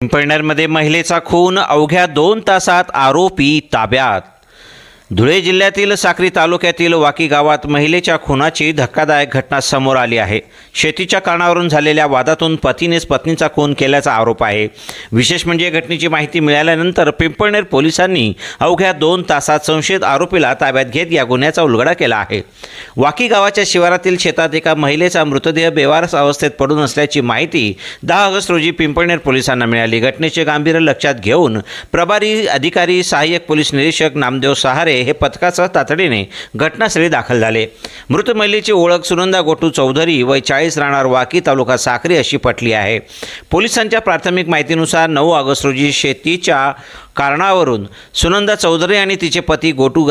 पिंपळनेरमध्ये महिलेचा खून, अवघ्या 2 तासात आरोपी ताब्यात। धुळे जिल्ह्यातील साक्री तालुक्यातील वाकी गावात महिलेच्या खुनाची धक्कादायक घटना समोर आली आहे। शेतीच्या कारणावरून झालेल्या वादातून पतीनेच पत्नीचा खून केल्याचा आरोप आहे। विशेष म्हणजे घटनेची माहिती मिळाल्यानंतर पिंपळनेर पोलिसांनी अवघ्या 2 तासात संशयित आरोपीला ताब्यात घेत या गुन्ह्याचा उलगडा केला आहे। वाकी गावाच्या शिवारातील शेतात एका महिलेचा मृतदेह बेवारस अवस्थेत पडून असल्याची माहिती 10 ऑगस्ट रोजी पिंपळनेर पोलिसांना मिळाली। घटनेचे गांभीर्य लक्षात घेऊन प्रभारी अधिकारी सहाय्यक पोलीस निरीक्षक नामदेव सहारे हे पथकासह तातडीने घटनास्थळी दाखल झाले। मृत महिलेची ओळख सुनंदा गोटू चौधरी वय 40 राहणार वाकी तालुका साक्री अशी पटली आहे। पोलिसांच्या प्राथमिक माहितीनुसार 9 ऑगस्ट रोजी शेतीच्या कारणावरून सुनंदा चौधरी आणि तिचे पती गोटू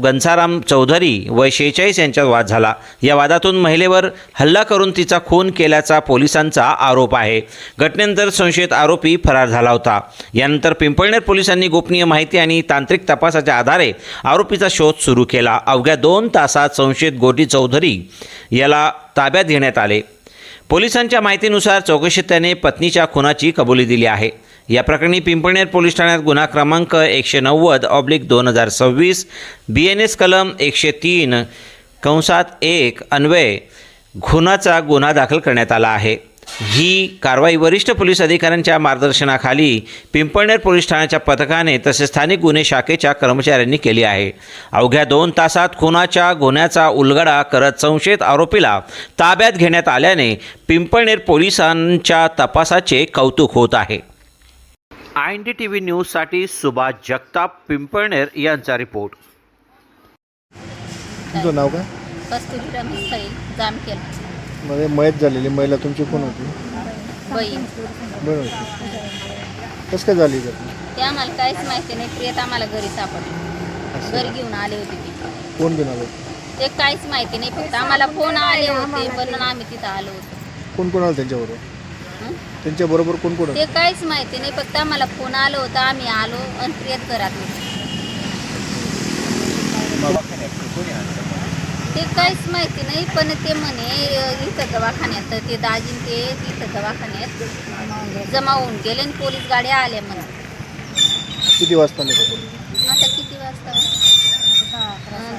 गंसाराम चौधरी वय 46 यांच्यात वाद झाला। या वादातून महिलेवर हल्ला करून तिचा खून केल्याचा पोलिसांचा आरोप आहे। घटनेनंतर संशयित आरोपी फरार झाला होता। यानंतर पिंपळनेर पोलिसांनी गोपनीय माहिती आणि तांत्रिक तपासाच्या आधारे आरोपीचा शोध सुरू केला। अवघ्या 2 तासात संशयित गोटी चौधरी याला ताब्यात घेण्यात आले। पोलिसांच्या माहितीनुसार चौकशीत त्याने पत्नीच्या खुनाची कबुली दिली आहे। या प्रकरणी पिंपळनेर पोलीस ठाण्यात गुन्हा क्रमांक 190/2026 BNS कलम 103(1) अन्वये खुनाचा गुन्हा दाखल करण्यात आला आहे। ही कारवाई वरिष्ठ पोलीस अधिकाऱ्यांच्या मार्गदर्शनाखाली पिंपळनेर पोलीस ठाण्याच्या पथकाने तसेच स्थानिक गुन्हे शाखेच्या कर्मचाऱ्यांनी केली आहे। अवघ्या 2 तासात खुनाच्या गुन्ह्याचा उलगडा करत संशयित आरोपीला ताब्यात घेण्यात आल्याने पिंपळनेर पोलिसांच्या तपासाचे कौतुक होत आहे। INDTV न्यूजसाठी सुभाष जगताप, पिंपळनेर यांचा रिपोर्ट। तुमचं नाव काय? कस्तुरी रमेश सैल जामखेल। मध्ये मयत झालेली महिला तुमची कोण होती? बहीण। बरोबर, कसं काय झाली घटना? ते आम्हाला काहीच माहिती नाही। प्रियत आम्हाला घरी सापडली, घरी घेऊन आले होते ती। कोण घेऊन आलं? ते काहीच माहिती नाही, फक्त आम्हाला फोन आले होते म्हणून आम्ही तिथं आलो होतो। कोण कोण आलं त्यांच्याबरोबर? त्यांच्याबरोबर कोण कोण? ते काहीच माहिती नाही, फक्त आम्हाला फोन आला होता, आम्ही आलो आणि प्रियत घरात होती। ते काहीच माहिती नाही, पण ते म्हणे इथं दवाखान्यात, ते दाजीन ते इथं दवाखान्यात जमा होऊन गेले आणि पोलीस गाड्या आल्या म्हणा। किती वाजता निघाले? आता किती वाजता?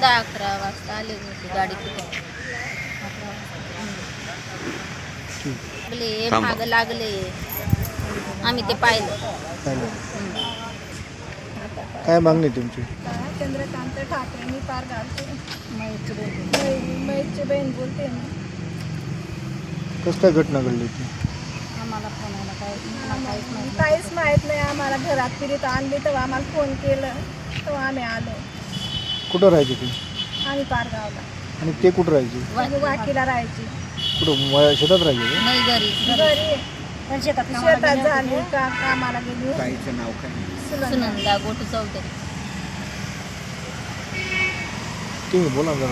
10-11 वाजता आले होते गाडी तिथे। माग लागले, आम्ही ते पाहिलं। काय मागणी तुमची? चंद्रकांत ठाकरे, मी पार घालते, मयूरची बहीण बोलते ना। कसं काय घटना घडली ती? आम्हाला फोनाला काहीच माहीत नाही। आम्हाला घरात फिरीत आणली तेव्हा आम्हाला फोन केलं, तेव्हा आम्ही आलो। कुठं राहायची ती? आम्ही पारगावला। आणि ते कुठं राहायची? वाकीला राहायची। कुठं शेतात राहायची? नाही, घरी शेतात झाली का कामाला गेली। ताईचं नाव काय? सुनंदा गोटू चौधरी। तुम्ही बोला जरा।